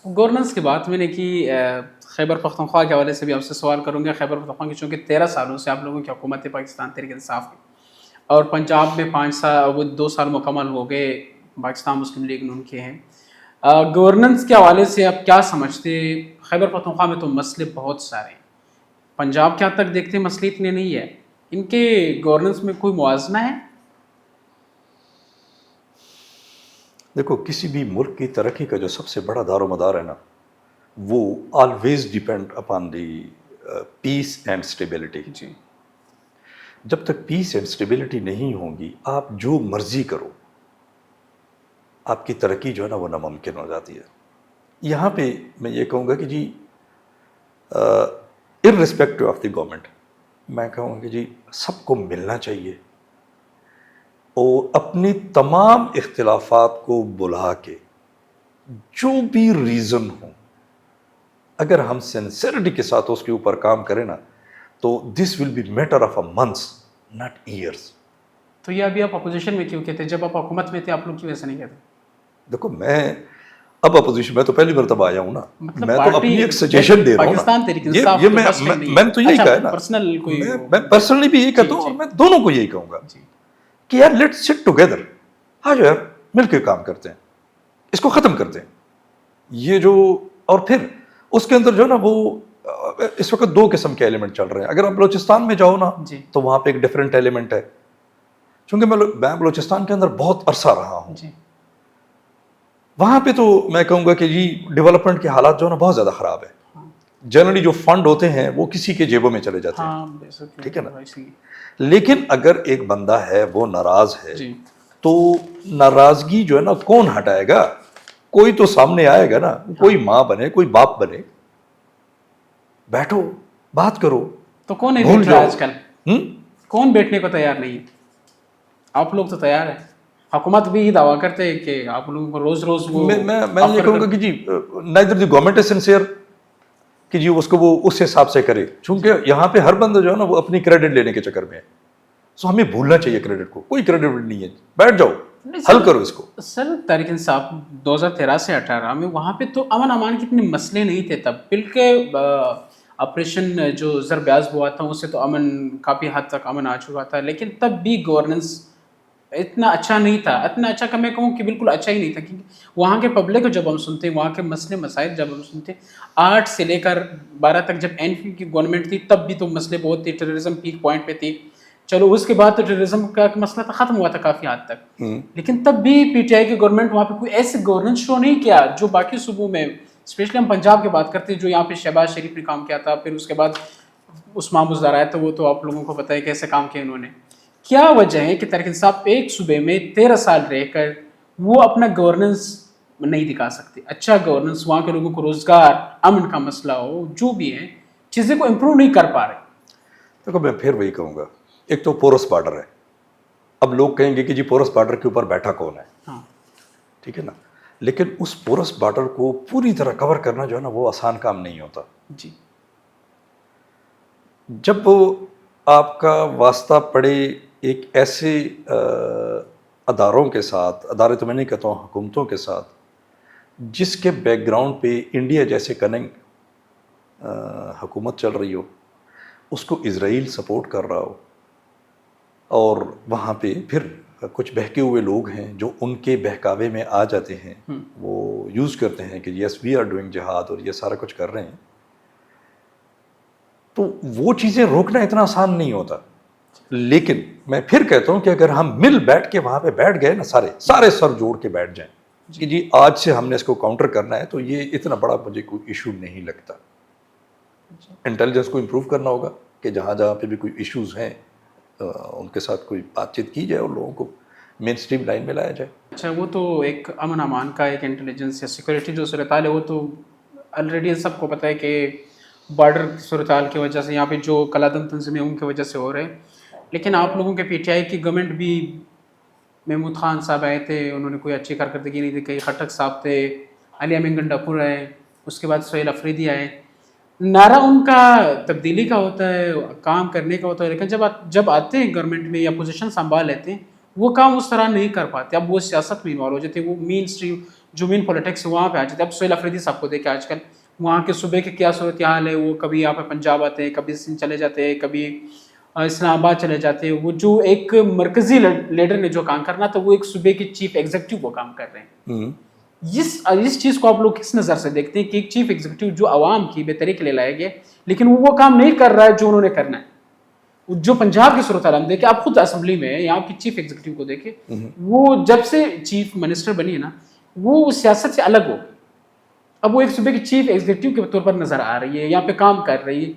Governance کی بات میں نے کی، خیبر پختونخوا کے حوالے سے بھی آپ سے سوال کروں گا. خیبر پختونخوا کی چونکہ 13 سالوں سے آپ لوگوں کی حکومت پاکستان تحریک انصاف کی، اور پنجاب میں 5 سال، وہ 2 سال مکمل ہو گئے پاکستان مسلم لیگ نون کے ہیں. گورننس کے حوالے سے آپ کیا سمجھتے؟ خیبر پختونخوا میں تو مسئلے بہت سارے ہیں، پنجاب کے حد تک دیکھتے ہیں مسئلے اتنے نہیں ہے، ان کے گورننس میں کوئی موازنہ ہے؟ دیکھو، کسی بھی ملک کی ترقی کا جو سب سے بڑا دار و مدار ہے نا، وہ always depend upon the peace and stability. جی. جب تک پیس اینڈ اسٹیبلٹی نہیں ہوں گی، آپ جو مرضی کرو، آپ کی ترقی جو ہے نا وہ ناممکن ہو جاتی ہے. یہاں پہ میں یہ کہوں گا کہ جی اررسپیکٹو آف دی گورنمنٹ، میں کہوں گا کہ جی سب کو ملنا چاہیے، اور اپنی تمام اختلافات کو بلا کے جو بھی ریزن ہو، اگر ہم سنسیئرٹی کے ساتھ اس کے اوپر کام کریں نا، تو this will be matter of a months not years. تو یہ ابھی آپ اپوزیشن میں کیوں کہتے؟ جب آپ حکومت میں تھے آپ لوگ کیوں ایسا نہیں کہتے؟ دیکھو، میں اب اپوزیشن میں تو پہلی مرتبہ آیا ہوں نا، مطلب میں تو اپنی ایک سجیشن دے رہا ہوں پاکستان نا. تحریک انصاف میں تو یہی کہا ہے نا، پرسنل کوئی میں پرسنلی بھی یہی کہتا ہوں، اور میں دونوں کو یہی کہوں گا کہ یار لیٹ سٹ ٹوگیدر، آ جاؤ یار مل کے کام کرتے ہیں، اس کو ختم کرتے ہیں. یہ جو اور پھر اس کے اندر جو ہے نا، وہ اس وقت 2 قسم کے ایلیمنٹ چل رہے ہیں. اگر آپ بلوچستان میں جاؤ نا تو وہاں پہ ایک ڈفرینٹ ایلیمنٹ ہے، چونکہ میں بلوچستان کے اندر بہت عرصہ رہا ہوں. وہاں پہ تو میں کہوں گا کہ جی ڈیولپمنٹ کے حالات جو ہے نا بہت زیادہ خراب ہے. جنرلی جو فنڈ ہوتے ہیں وہ کسی کے جیبوں میں چلے جاتے ہیں، ٹھیک ہے نا. لیکن اگر ایک بندہ ہے وہ ناراض ہے تو ناراضگی جو ہے نا کون ہٹائے گا؟ کوئی تو سامنے آئے گا نا، کوئی ماں بنے، کوئی باپ بنے، بیٹھو بات کرو. تو کون ہے بیٹھ رہا ہے آج کل؟ کون بیٹھنے کو تیار نہیں ہے؟ آپ لوگ تو تیار ہیں، حکومت بھی دعویٰ کرتے ہیں کہ آپ لوگوں کو روز روز وہ میں یہ کہوں گا کہ جی neither the government is sincere کہ جی اس کو وہ اس حساب سے کرے، چونکہ یہاں پہ ہر بندہ جو ہے نا وہ اپنی کریڈٹ لینے کے چکر میں ہے. سو ہمیں بھولنا چاہیے کریڈٹ کو، کوئی کریڈٹ نہیں ہے. بیٹھ جاؤ، حل کرو اس کو. سر تحریک انصاف 2013 سے 18 میں وہاں پہ تو امن امان کے اتنے مسئلے نہیں تھے تب، بلکہ آپریشن جو ضرب عضب ہوا تھا اس سے تو امن کافی حد تک امن آ چکا تھا، لیکن تب بھی گورننس اتنا اچھا نہیں تھا. اتنا اچھا کہ میں کہوں کہ بالکل اچھا ہی نہیں تھا، کیونکہ وہاں کے پبلک کو جب ہم سنتے ہیں، وہاں کے مسئلے مسائل جب ہم سنتے ہیں، 8 سے لے کر 12 تک جب NP کی گورنمنٹ تھی تب بھی تو مسئلے بہت تھے، ٹیررزم پیک پوائنٹ پہ تھی. چلو اس کے بعد تو ٹیررزم کا مسئلہ تو ختم ہوا تھا کافی حد تک، لیکن تب بھی PTI کی گورنمنٹ وہاں پہ کوئی ایسے گورننس شو نہیں کیا جو باقی صوبوں میں، اسپیشلی ہم پنجاب کی بات کرتے ہیں جو یہاں پہ شہباز شریف نے کام کیا تھا، پھر اس کے بعد عثمان بزدار آیا تو وہ تو آپ لوگوں کو پتہ ہے کیسے کام کیا انہوں نے. کیا وجہ ہے کہ تحریک انصاف ایک صوبے میں 13 سال رہ کر وہ اپنا گورننس نہیں دکھا سکتے؟ اچھا گورننس، وہاں کے لوگوں کو روزگار، امن کا مسئلہ ہو، جو بھی ہے چیزیں کو امپروو نہیں کر پا رہے. دیکھو، میں پھر وہی کہوں گا، ایک تو پورس بارڈر ہے. اب لوگ کہیں گے کہ جی پورس بارڈر کے اوپر بیٹھا کون ہے، ٹھیک ہے نا. لیکن اس پورس بارڈر کو پوری طرح کور کرنا جو ہے نا وہ آسان کام نہیں ہوتا. جی. جب آپ کا واسطہ پڑے ایک ایسے اداروں کے ساتھ، ادارے تو میں نہیں کہتا ہوں، حکومتوں کے ساتھ، جس کے بیک گراؤنڈ پہ انڈیا جیسے کننگ حکومت چل رہی ہو، اس کو اسرائیل سپورٹ کر رہا ہو، اور وہاں پہ پھر کچھ بہکے ہوئے لوگ ہیں جو ان کے بہکاوے میں آ جاتے ہیں، وہ یوز کرتے ہیں کہ یس وی آر ڈوئنگ جہاد اور یہ سارا کچھ کر رہے ہیں، تو وہ چیزیں روکنا اتنا آسان نہیں ہوتا. لیکن میں پھر کہتا ہوں کہ اگر ہم مل بیٹھ کے وہاں پہ بیٹھ گئے نا، سارے سر جوڑ کے بیٹھ جائیں کہ جی آج سے ہم نے اس کو کاؤنٹر کرنا ہے، تو یہ اتنا بڑا مجھے کوئی ایشو نہیں لگتا. انٹیلیجنس کو امپروو کرنا ہوگا کہ جہاں جہاں پہ بھی کوئی ایشوز ہیں ان کے ساتھ کوئی بات چیت کی جائے اور لوگوں کو مین اسٹریم لائن میں لایا جائے. اچھا، وہ تو ایک امن امان کا ایک انٹیلیجنس یا سیکورٹی جو صورتحال ہے وہ تو آلریڈی سب کو پتہ ہے کہ بارڈر صورتحال کی وجہ سے یہاں پہ جو کلادم تنظیمیں ان کی وجہ سے ہو رہے ہیں. لیکن آپ لوگوں کے PTI کی گورنمنٹ بھی، محمود خان صاحب آئے تھے، انہوں نے کوئی اچھی کارکردگی نہیں دکھائی، خٹک صاحب تھے، علی امین گنڈاپور آئے، اس کے بعد سہیل افریدی آئے. نعرہ ان کا تبدیلی کا ہوتا ہے، کام کرنے کا ہوتا ہے، لیکن جب آتے ہیں گورنمنٹ میں یا پوزیشن سنبھال لیتے ہیں وہ کام اس طرح نہیں کر پاتے. اب وہ سیاست میں انوالو ہو جاتے ہیں، وہ مین اسٹریم جو مین پولیٹکس وہاں پہ آ جاتے ہیں. اب سہیل افریدی صاحب کو دیکھیں آج کل وہاں کے صوبے کے کیا صورتحال ہے, وہ کبھی یہاں پہ پنجاب آتے ہیں, کبھی سندھ چلے جاتے ہیں, کبھی اسلام آباد چلے جاتے ہیں. وہ جو ایک مرکزی لیڈر نے جو کام کرنا تھا وہ ایک صوبے کے چیف ایگزیکٹو وہ کام کر رہے ہیں. اس چیز کو آپ لوگ کس نظر سے دیکھتے ہیں کہ ایک چیف ایگزیکٹو جو عوام کی بہتری کے لیے لایا گیا لیکن وہ کام نہیں کر رہا ہے جو انہوں نے کرنا ہے. جو پنجاب کی صورتحال ہم دیکھیں, آپ خود اسمبلی میں یہاں کی چیف ایگزیکٹو کو دیکھیں, وہ جب سے چیف منسٹر بنی ہے نا وہ سیاست سے الگ ہو گئی. اب وہ ایک صوبے کی چیف ایگزیکٹو کے طور پر نظر آ رہی ہے, یہاں پہ کام کر رہی ہے.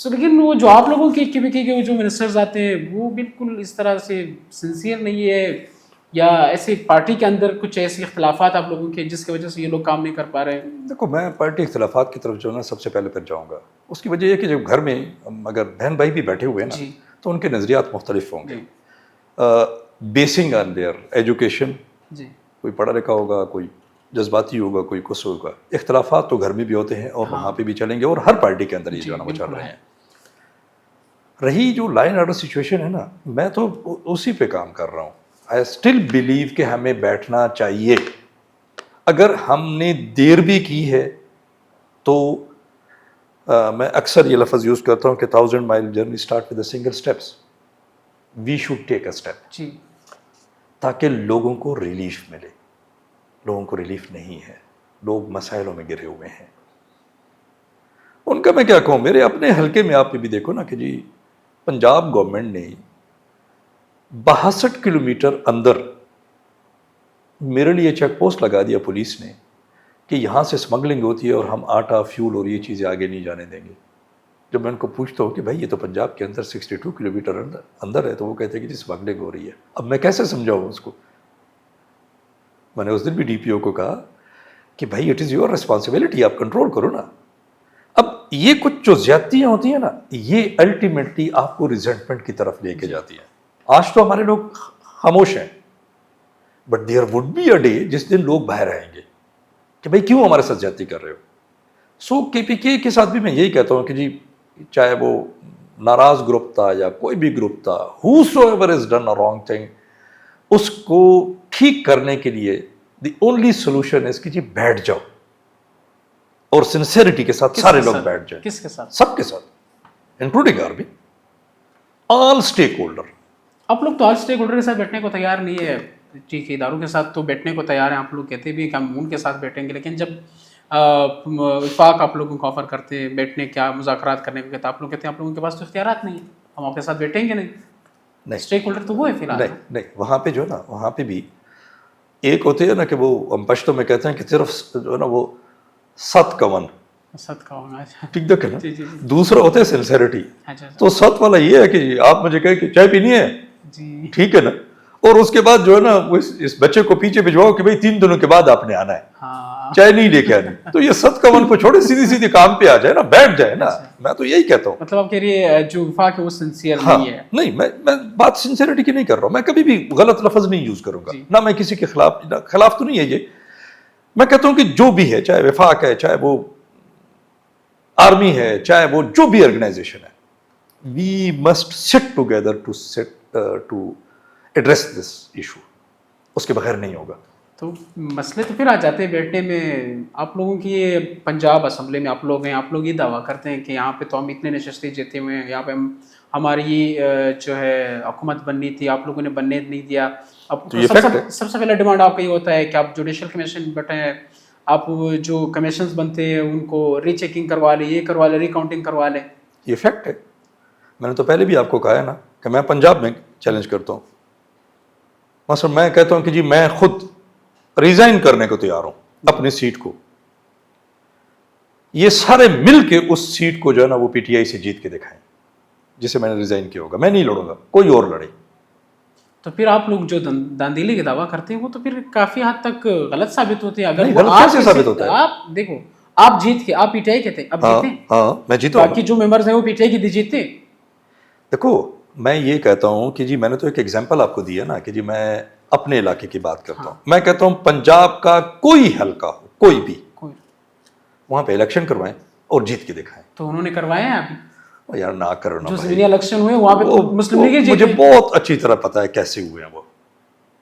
لیکن وہ جو آپ لوگوں کے جو منسٹرز آتے ہیں وہ بالکل اس طرح سے سنسیئر نہیں ہے, یا ایسے پارٹی کے اندر کچھ ایسے اختلافات آپ لوگوں کے جس کی وجہ سے یہ لوگ کام نہیں کر پا رہے ہیں. دیکھو میں پارٹی اختلافات کی طرف جو ہے نا سب سے پہلے پھر جاؤں گا. اس کی وجہ یہ کہ جب گھر میں اگر بہن بھائی بھی بیٹھے ہوئے ہیں نا تو ان کے نظریات مختلف ہوں گے. بیسنگ آن دیئر ایجوکیشن, کوئی پڑھا لکھا ہوگا, کوئی جذباتی ہوگا, کوئی کچھ ہوگا. اختلافات تو گھر میں بھی ہوتے ہیں اور وہاں پہ بھی چلیں گے, اور ہر پارٹی کے اندر یہ جو ہے نا وہ چل رہے ہیں. رہی جو لائن آرڈر سچویشن ہے نا, میں تو اسی پہ کام کر رہا ہوں. آئی اسٹل بلیو کہ ہمیں بیٹھنا چاہیے. اگر ہم نے دیر بھی کی ہے تو میں اکثر یہ لفظ یوز کرتا ہوں کہ 1000 mile journey start with a single steps. We should take a step تاکہ لوگوں کو ریلیف ملے. لوگوں کو ریلیف نہیں ہے, لوگ مسائلوں میں گرے ہوئے ہیں. ان کا میں کیا کہوں, میرے اپنے حلقے میں آپ بھی دیکھو نا کہ جی پنجاب گورنمنٹ نے 62 کلومیٹر اندر میرے لیے چیک پوسٹ لگا دیا پولیس نے کہ یہاں سے اسمگلنگ ہوتی ہے اور ہم آٹا, فیول اور یہ چیزیں آگے نہیں جانے دیں گے. جب میں ان کو پوچھتا ہوں کہ بھائی یہ تو پنجاب کے اندر 62 کلومیٹر اندر ہے, تو وہ کہتے ہیں کہ جی اسمگلنگ ہو رہی ہے. اب میں کیسے سمجھاؤں اس کو؟ میں نے اس دن بھی ڈی پی او کو کہا کہ بھائی اٹ از یور ریسپانسبلٹی, آپ کنٹرول کرو نا. اب یہ کچھ جو زیادتیاں ہوتی ہیں نا, یہ الٹیمیٹلی آپ کو ریزنٹمنٹ کی طرف لے کے جاتی ہیں. آج تو ہمارے لوگ خاموش ہیں, but there would be a day جس دن لوگ باہر آئیں گے کہ بھائی کیوں ہمارے ساتھ زیادتی کر رہے ہو. سو کے پی کے کے ساتھ بھی میں یہی کہتا ہوں کہ جی چاہے وہ ناراض گروپ تھا یا کوئی بھی گروپ تھا, whosoever has done a wrong thing, اس کو ٹھیک کرنے کے لیے دی اونلی سولوشن ہے کہ جی بیٹھ جاؤ اور سنسیریٹی کے ساتھ سارے لوگ بیٹھ جائیں. کس کے ساتھ؟ سب کے ساتھ, انکلوڈنگ آرمی, آل اسٹیک ہولڈر. آپ لوگ تو آل اسٹیک ہولڈر کے ساتھ بیٹھنے کو تیار نہیں ہے. ٹھیک ہے, اداروں کے ساتھ تو بیٹھنے کو تیار ہیں, آپ لوگ کہتے بھی کہ ہم ان کے ساتھ بیٹھیں گے, لیکن جب وفاق آپ لوگوں کو آفر کرتے ہیں بیٹھنے کیا مذاکرات کرنے کو کہتے ہیں, آپ لوگ کہتے ہیں آپ لوگوں کے پاس تو اختیارات نہیں ہیں, ہم آپ کے ساتھ بیٹھیں گے نہیں. اسٹیک ہولڈر تو وہ ہے فی الحال. نہیں, وہاں پہ جو ہے نا, وہاں پہ بھی ایک ہوتے ہیں نا کہ وہ ہم پشتو میں کہتے ہیں کہ صرف جو ہے نا وہ ست کون, ٹھیک دیکھے نا, دوسرا ہوتا ہے سنسیریٹی. تو ست والا یہ ہے کہ آپ مجھے کہیں کہ چائے پینی ہے, ٹھیک ہے نا, اور اس کے بعد جو ہے نا وہ اس بچے کو پیچھے بھجواؤ کہ بھائی 3 دنوں کے بعد آپ نے آنا ہے, چائے نہیں لے کے آنی. تو یہ ست کون کو چھوڑے, سیدھی سیدھی کام پہ آ جائے نا, بیٹھ جائے نا. میں تو یہی کہتا ہوں. مطلب آپ کہہ رہی ہے جو وفاق ہے وہ سنسیئر نہیں ہے. نہیں, میں بات سنسیریٹی کی نہیں کر رہا ہوں. میں کبھی بھی غلط لفظ نہیں یوز کروں گا, نہ میں کسی کے خلاف تو نہیں ہے یہ. میں کہتا ہوں کہ جو بھی ہے, چاہے وفاق ہے, چاہے وہ آرمی ہے, چاہے وہ جو بھی آرگنائزیشن ہے, we must sit together to address this issue. اس کے بغیر نہیں ہوگا. تو مسئلے تو پھر آ جاتے ہیں بیٹھنے میں. آپ لوگوں کی یہ پنجاب اسمبلی میں آپ لوگ ہیں, آپ لوگ یہ دعویٰ کرتے ہیں کہ یہاں پہ تو ہم اتنے نشستیں جیتے ہوئے ہیں, یہاں پہ ہماری جو ہے حکومت بننی تھی, آپ لوگوں نے بننے نہیں دیا. اب سب سے پہلا ڈیمانڈ آپ کا یہ ہوتا ہے کہ آپ جوڈیشل کمیشن بیٹھیں, آپ جو کمیشنز بنتے ہیں ان کو ری چیکنگ کروا لیں, یہ کروا لیں, ری کاؤنٹنگ کروا لیں. یہ فیکٹ ہے. میں نے تو پہلے بھی آپ کو کہا ہے نا کہ میں پنجاب میں چیلنج کرتا ہوں. مثلا میں کہتا ہوں کہ جی میں خود ریزائن کرنے کو تیار ہوں اپنی سیٹ کو, یہ سارے مل کے اس سیٹ کو جو ہے نا وہ پی ٹی آئی سے جیت کے دکھائیں جسے میں نے ریزائن کیا ہوگا. میں نہیں لڑوں گا, کوئی اور لڑے. تو پھر آپ لوگ جو داندیلی کا دعویٰ کرتے ہیں وہ تو پھر کافی حد تک غلط ثابت ہوتے ہیں. اگر غلط کیسے ثابت ہوتا ہے؟ آپ دیکھو, آپ جیت کے, آپ پی ٹی آئی کے تھے, اب جیتے ہیں. ہاں میں جیتا. باقی جو ممبرز ہیں وہ پی ٹی آئی کی جیتے. دیکھو میں یہ کہتا ہوں کہ جی میں نے تو ایک ایگزامپل آپ کو دیا نا کہ جی میں اپنے علاقے کی بات کرتا ہوں. میں کہتا ہوں پنجاب کا کوئی حلقہ ہو, کوئی بھی, وہاں پہ الیکشن کروائیں اور جیت کے دکھائیں. تو انہوں نے کروایا ہے ابھی. یار نہ کرو نا, جو ضمنی الیکشن ہوئے وہاں پہ تو مسلم لیگ مجھے بہت اچھی طرح پتا ہے کیسے ہوئے ہیں وہ.